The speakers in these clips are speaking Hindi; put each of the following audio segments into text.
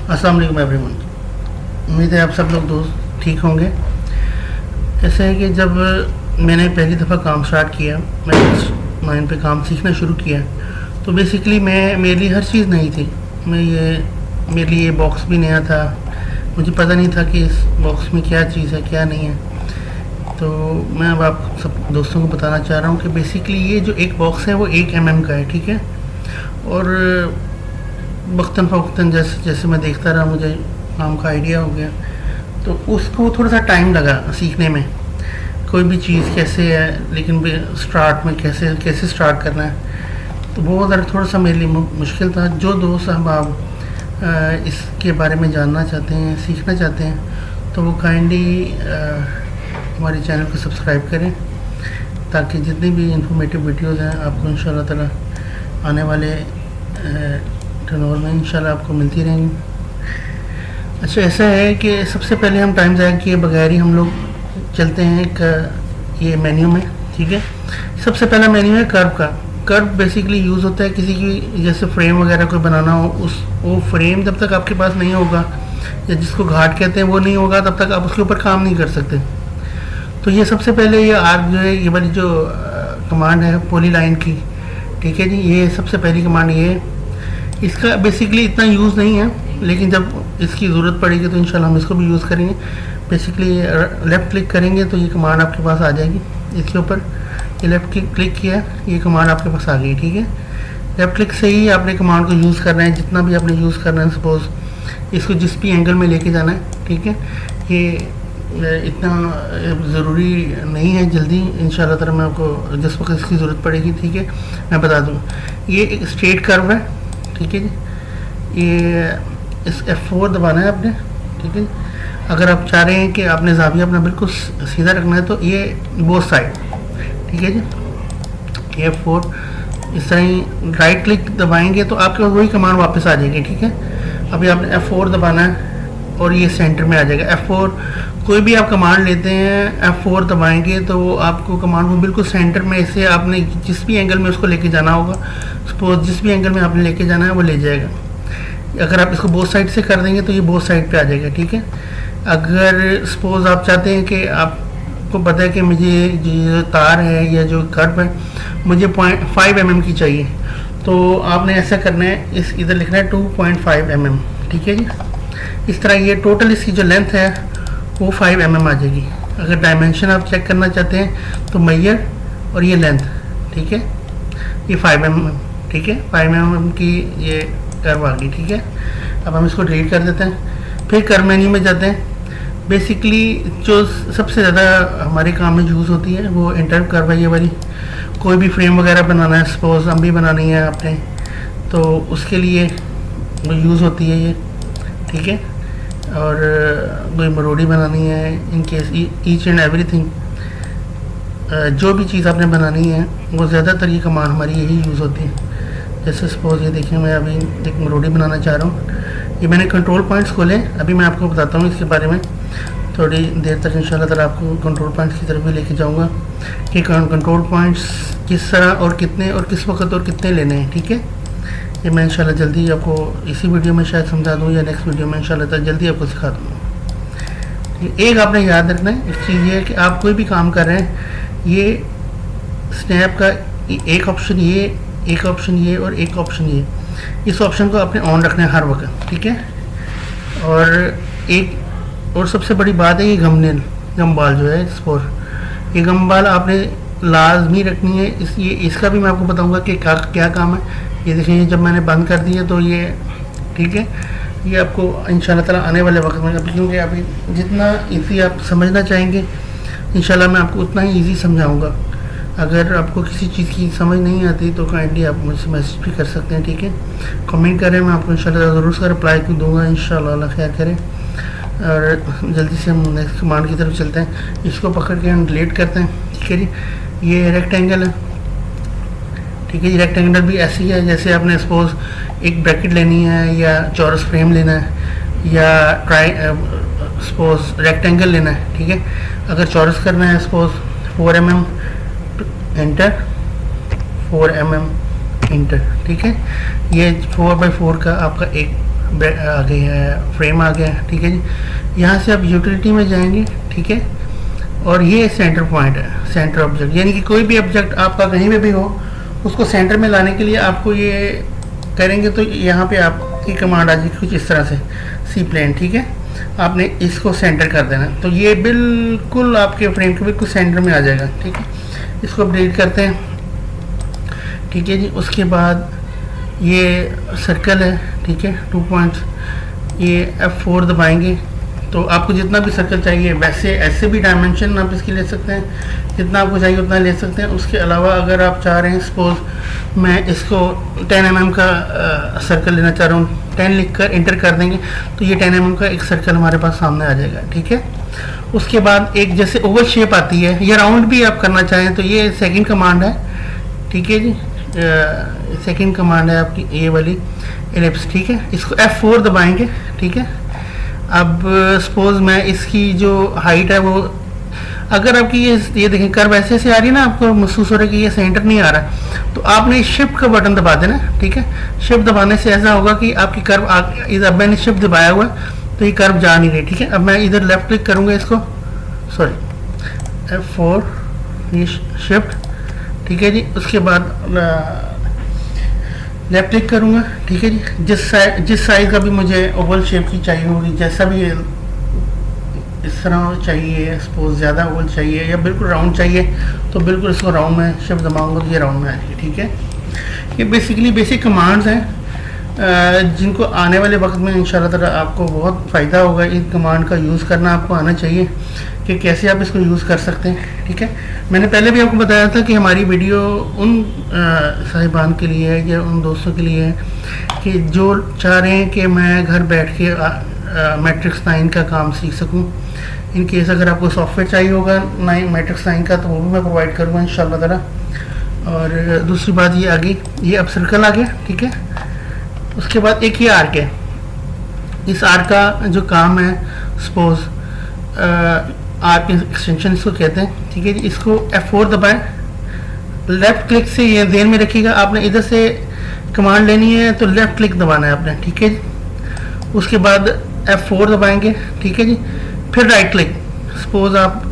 अस्सलाम वालेकुम एवरीवन। उम्मीद है आप सब लोग दोस्त ठीक होंगे। ऐसा है कि जब मैंने पहली दफ़ा काम स्टार्ट किया, मैं क्लास 9 पे काम सीखना शुरू किया, तो बेसिकली मेरे लिए हर चीज़ नई थी। मेरे लिए ये बॉक्स भी नया था, मुझे पता नहीं था कि इस बॉक्स में क्या चीज़ है क्या नहीं है। तो मैं अब आप सब दोस्तों को बताना चाह रहा हूँ कि बेसिकली ये जो एक बॉक्स है वो 1 mm का है, ठीक है। और वक्तन फ़वक्तन जैसे जैसे मैं देखता रहा, मुझे काम का आइडिया हो गया, तो उसको थोड़ा सा टाइम लगा सीखने में। कोई भी चीज़ कैसे है, लेकिन स्टार्ट में कैसे स्टार्ट करना है, तो वो ज़रा थोड़ा सा मेरे लिए मुश्किल था। जो दोस्त हम आप इसके बारे में जानना चाहते हैं, सीखना चाहते हैं, तो वो काइंडली हमारे चैनल को सब्सक्राइब करें, ताकि जितनी भी इंफॉर्मेटिव वीडियोज़ हैं आपको इंशाल्लाह ताला आने वाले टर्नओवर में इंशाल्लाह आपको मिलती रहेंगी। अच्छा, ऐसा है कि सबसे पहले हम टाइम ज़ाया किए बगैर ही हम लोग चलते हैं एक ये मेन्यू में, ठीक है। सबसे पहला मेन्यू है कर्व का। कर्व बेसिकली यूज़ होता है किसी की जैसे फ्रेम वगैरह कोई बनाना हो, वो फ्रेम जब तक आपके पास नहीं होगा, या जिसको घाट कहते हैं वो नहीं होगा, तब तक आप उसके ऊपर काम नहीं कर सकते। तो ये सबसे पहले ये आर्क जो है, ये वाली जो कमांड है पॉलीलाइन की, ठीक है जी, ये सबसे पहली कमांड ये है। इसका बेसिकली इतना यूज़ नहीं है, लेकिन जब इसकी ज़रूरत पड़ेगी तो इंशाल्लाह हम इसको भी यूज़ करेंगे। बेसिकली लेफ़्ट क्लिक करेंगे तो ये कमांड आपके पास आ जाएगी। इसके ऊपर ये लेफ़्ट क्लिक किया, ये कमांड आपके पास आ गई, ठीक है। लेफ़्ट क्लिक से ही आपने कमांड को यूज़ करना है, जितना भी आपने यूज़ करना है। सपोज़ इसको जिस भी एंगल में लेके जाना है, ठीक है। ये इतना ज़रूरी नहीं है, जल्दी इंशाल्लाह ताला मैं आपको जिस वक्त इसकी ज़रूरत पड़ेगी, ठीक है, मैं बता दूँ। ये एक स्ट्रेट कर्व है, ठीक है जी। ये इस F4 दबाना है आपने, ठीक है। अगर आप चाह रहे हैं कि आपने ज़ाविया अपना बिल्कुल सीधा रखना है, तो ये बोथ साइड, ठीक है जी। F4 इस तरह ही राइट क्लिक दबाएंगे तो आपके पास वही कमांड वापस आ जाएगी, ठीक है। अभी आपने F4 दबाना है और ये सेंटर में आ जाएगा। F4 कोई भी आप कमांड लेते हैं, F4 दबाएंगे तो आपको कमांड को बिल्कुल सेंटर में से आपने जिस भी एंगल में उसको लेके जाना होगा, सपोज जिस भी एंगल में आपने लेके जाना है वो ले जाएगा। अगर आप इसको बोथ साइड से कर देंगे तो ये बोथ साइड पे आ जाएगा, ठीक है। अगर सपोज आप चाहते हैं कि आपको पता है कि मुझे जो तार है या जो कर्व है मुझे 0.5 mm की चाहिए, तो आपने ऐसा करना है, इस इधर लिखना है 2.5 mm, ठीक है जी। इस तरह ये टोटल इसकी जो लेंथ है वो 5 mm आ जाएगी। अगर डायमेंशन आप चेक करना चाहते हैं तो मैयर और ये लेंथ, ठीक है, ये 5 mm, ठीक है, 5 mm की ये कर्व आ गई, ठीक है। अब हम इसको डिलीट कर देते हैं, फिर कर्व मेन्यू में जाते हैं। बेसिकली जो सबसे ज़्यादा हमारे काम में यूज़ होती है वो इंटर कर्व है, ये वाली। कोई भी फ्रेम वगैरह बनाना है, सपोज अम्बी बनानी है आपने, तो उसके लिए वो यूज़ होती है ये, ठीक है। और कोई मरोड़ी बनानी है, in case each and everything, जो भी चीज़ आपने बनानी है वो ज़्यादातर ये कमांड हमारी यही यूज़ होती है। जैसे सपोज ये देखिए, मैं अभी एक मरोड़ी बनाना चाह रहा हूँ। ये मैंने कंट्रोल पॉइंट्स खोले, अभी मैं आपको बताता हूँ इसके बारे में। थोड़ी देर तक इंशाल्लाह ताला आपको कंट्रोल पॉइंट्स की तरफ भी लेके जाऊँगा कि कंट्रोल पॉइंट्स किस तरह और कितने और किस वक्त और कितने लेने हैं, ठीक है। ये मैं इंशाल्लाह जल्दी आपको इसी वीडियो में शायद समझा दूँ, या नेक्स्ट वीडियो में इंशाल्लाह ताला जल्दी आपको सिखा दूँगा। एक आपने याद रखना है, एक चीज़ ये है कि आप कोई भी काम कर रहे हैं, ये स्नैप का एक ऑप्शन ये, एक ऑप्शन ये और एक ऑप्शन ये, इस ऑप्शन को आपने ऑन रखना है हर वक्त, ठीक है। और सबसे बड़ी बात है ये गमबाल जो है स्पोर, ये गमबाल आपने लाजमी रखनी है। इसका भी मैं आपको बताऊंगा कि क्या काम है। ये देखिए, जब मैंने बंद कर दिया तो ये, ठीक है, ये आपको इंशाल्लाह ताला आने वाले वक्त में, क्योंकि अभी जितना इजी आप समझना चाहेंगे इंशाल्लाह मैं आपको उतना ही इजी समझाऊंगा। अगर आपको किसी चीज़ की समझ नहीं आती तो काइंडली आप मुझसे मैसेज भी कर सकते हैं, ठीक है। कमेंट करें, मैं आपको इंशाल्लाह ज़रूर उसका रिप्लाई दूंगा, इंशाल्लाह। अल्लाह खैर करे। और जल्दी से हम नेक्स्ट कमांड की तरफ चलते हैं। इसको पकड़ के हम डिलीट करते हैं, ठीक है जी। ये रेक्टेंगल है, ठीक है जी। रेक्टेंगल भी ऐसी है जैसे आपने सपोज एक ब्रैकेट लेनी है, या चौरस फ्रेम लेना है, या सपोज रेक्टेंगल लेना है, ठीक है। अगर चौरस करना है, suppose 4 mm enter, 4 mm inter, ठीक है। ये 4x4 का आपका एक आ गई है, फ्रेम आ गया है, ठीक है जी। यहाँ से आप यूटिलिटी में जाएंगे, ठीक है, और ये सेंटर पॉइंट है, सेंटर ऑब्जेक्ट, यानी कि कोई भी ऑब्जेक्ट आपका कहीं पे भी हो उसको सेंटर में लाने के लिए आपको ये करेंगे तो यहाँ पे आपकी कमांड आ जाएगी कुछ इस तरह से, सी प्लेन, ठीक है। आपने इसको सेंटर कर देना, तो ये बिल्कुल आपके फ्रेम के बिल्कुल सेंटर में आ जाएगा, ठीक है। इसको अपडेट करते हैं, ठीक है जी। उसके बाद ये सर्कल है, ठीक है, 2 पॉइंट्स, ये F4 दबाएंगे तो आपको जितना भी सर्कल चाहिए, वैसे ऐसे भी डायमेंशन आप इसकी ले सकते हैं, जितना आपको चाहिए उतना ले सकते हैं। उसके अलावा अगर आप चाह रहे हैं, सपोज मैं इसको 10 mm का सर्कल लेना चाह रहा हूँ, 10 लिख कर इंटर कर देंगे तो ये 10 mm का एक सर्कल हमारे पास सामने आ जाएगा, ठीक है। उसके बाद एक जैसे ओवल शेप आती है या राउंड भी आप करना चाहें तो ये सेकंड कमांड है, ठीक है जी। सेकंड कमांड है आपकी ये वाली एलिप्स, ठीक है। इसको F4 दबाएंगे, ठीक है। अब सपोज मैं इसकी जो हाइट है वो, अगर आपकी ये देखें कर्व ऐसे से आ रही है ना, आपको महसूस हो रहा है कि ये सेंटर नहीं आ रहा, तो आपने शिफ्ट का बटन दबा देना, ठीक है। शिफ्ट दबाने से ऐसा होगा कि आपकी कर्व इधर, अब मैंने शिफ्ट दबाया हुआ तो ये कर्व जा नहीं रही, ठीक है। अब मैं इधर लेफ्ट क्लिक करूँगा, इसको सॉरी F4, ये शिफ्ट, ठीक है जी। उसके बाद लेफ्ट क्लिक करूँगा, ठीक है जी। जिस साइज़ का भी मुझे ओवल शेप की चाहिए होगी, जैसा भी इस तरह चाहिए, सपोज ज़्यादा ओवल चाहिए या बिल्कुल राउंड चाहिए तो बिल्कुल इसको राउंड में शिफ्ट दबाऊंगा तो ये राउंड में आ जाएगी, ठीक है। ये बेसिकली बेसिक कमांड्स हैं जिनको आने वाले वक्त में इंशाल्लाह ताला आपको बहुत फ़ायदा होगा। इन कमांड का यूज़ करना आपको आना चाहिए कि कैसे आप इसको यूज़ कर सकते हैं, ठीक है। मैंने पहले भी आपको बताया था कि हमारी वीडियो उन साहिबान के लिए है या उन दोस्तों के लिए है कि जो चाह रहे हैं कि मैं घर बैठ के मैट्रिक्स 9 का काम सीख सकूं। इन केस अगर आपको सॉफ्टवेयर चाहिए होगा मैट्रिक्स 9 का तो वो भी मैं प्रोवाइड करूँगा इंशाल्लाह ताला। और दूसरी बात ये आ गई, ये अब सर्कल आ गया, ठीक है। उसके बाद एक ये आर्क है, इस आर्क का जो काम है, सपोज आर्क एक्सटेंशन इसको कहते हैं, ठीक है जी। इसको F4 दबाएं, लेफ्ट क्लिक से ये ध्यान में रखिएगा, आपने इधर से कमांड लेनी है तो लेफ्ट क्लिक दबाना है आपने, ठीक है जी। उसके बाद F4 दबाएंगे, ठीक है जी। फिर राइट क्लिक, सपोज आप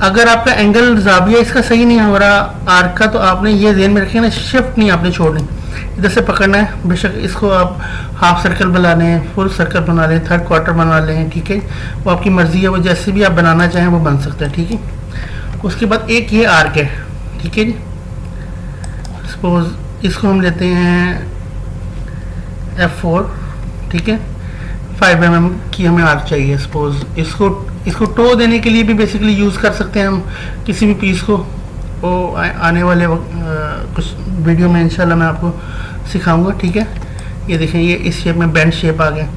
अगर आपका एंगल जाविया इसका सही नहीं हो रहा आर्क का, तो आपने ये ध्यान में रखिए ना, शिफ्ट नहीं आपने छोड़नी, इधर से पकड़ना है। बेशक इसको आप हाफ सर्कल बना लें, फुल सर्कल बना लें, थर्ड क्वार्टर बना लें, ठीक है, वो आपकी मर्ज़ी है, वो जैसे भी आप बनाना चाहें वो बन सकता है, ठीक है। उसके बाद एक ये आर्क है, ठीक है जी। सपोज इसको हम लेते हैं F4, ठीक है। 5 mm की हमें आर्क चाहिए, सपोज इसको टो देने के लिए भी बेसिकली यूज़ कर सकते हैं हम किसी भी पीस को। वो आने वाले कुछ वीडियो में इंशाल्लाह मैं आपको सिखाऊंगा, ठीक है। ये देखें, ये इस शेप में बेंड शेप आ गया,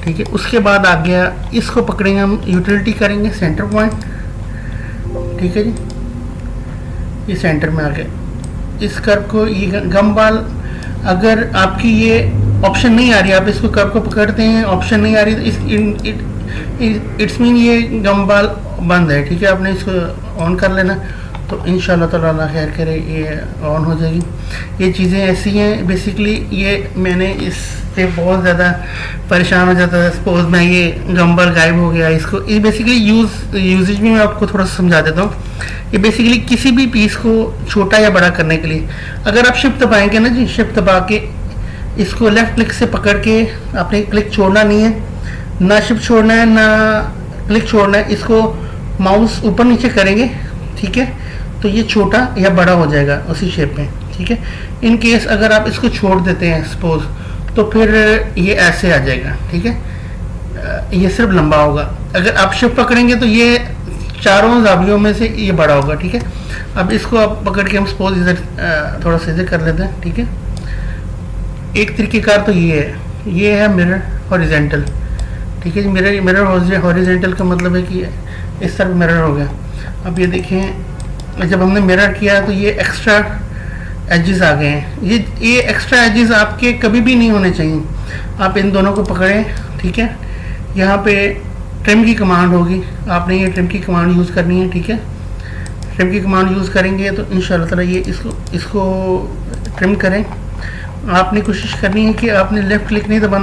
ठीक है। उसके बाद आ गया, इसको पकड़ेंगे हम, यूटिलिटी करेंगे, सेंटर पॉइंट, ठीक है जी। ये सेंटर में आ गया। इस कर्व को, ये गम बाल, अगर आपकी ये ऑप्शन नहीं आ रही, आप इसको कर्व को पकड़ते हैं, ऑप्शन नहीं आ रही, तो इट्स मीन ये गम बाल बंद है, ठीक है। आपने इसको ऑन कर लेना तो इंशाल्लाह ताला अल्लाह खैर करे ये ऑन हो जाएगी। ये चीज़ें ऐसी हैं बेसिकली, ये मैंने इससे बहुत ज़्यादा परेशान हो जाता था। सपोज मैं ये गम्बल गायब हो गया, इसको ये बेसिकली यूजेज भी मैं आपको थोड़ा सा समझा देता हूँ। ये बेसिकली किसी भी पीस को छोटा या बड़ा करने के लिए अगर आप शिफ्ट दबाएंगे ना जी, शिफ्ट दबा के इसको लेफ्ट क्लिक से पकड़ के, आपने क्लिक छोड़ना नहीं है, ना शिफ्ट छोड़ना है ना क्लिक छोड़ना है, इसको माउस ऊपर नीचे करेंगे, ठीक है, तो ये छोटा या बड़ा हो जाएगा उसी शेप में, ठीक है। इन केस अगर आप इसको छोड़ देते हैं सपोज, तो फिर ये ऐसे आ जाएगा, ठीक है। ये सिर्फ लंबा होगा। अगर आप शिफ्ट पकड़ेंगे तो ये चारों जावियों में से ये बड़ा होगा, ठीक है। अब इसको आप पकड़ के हम सपोज इधर थोड़ा सा इधर कर लेते हैं, ठीक है। एक तरीकेकार तो ये है मिरर हॉरिजेंटल, ठीक है जी। मिरर हॉरिजेंटल का मतलब है कि इस तरफ मिरर हो गया। अब ये देखें, जब हमने मिरर किया तो ये एक्स्ट्रा एजेस आ गए हैं। ये एक्स्ट्रा एजेस आपके कभी भी नहीं होने चाहिए। आप इन दोनों को पकड़ें, ठीक है। यहाँ पे ट्रिम की कमांड होगी, आपने ये ट्रिम की कमांड यूज़ करनी है, ठीक है। ट्रिम की कमांड यूज़ करेंगे तो इंशाल्लाह ताला ये इसको ट्रिम करें। आपने कोशिश करनी है कि आपने लेफ़्ट क्लिक नहीं दबाना,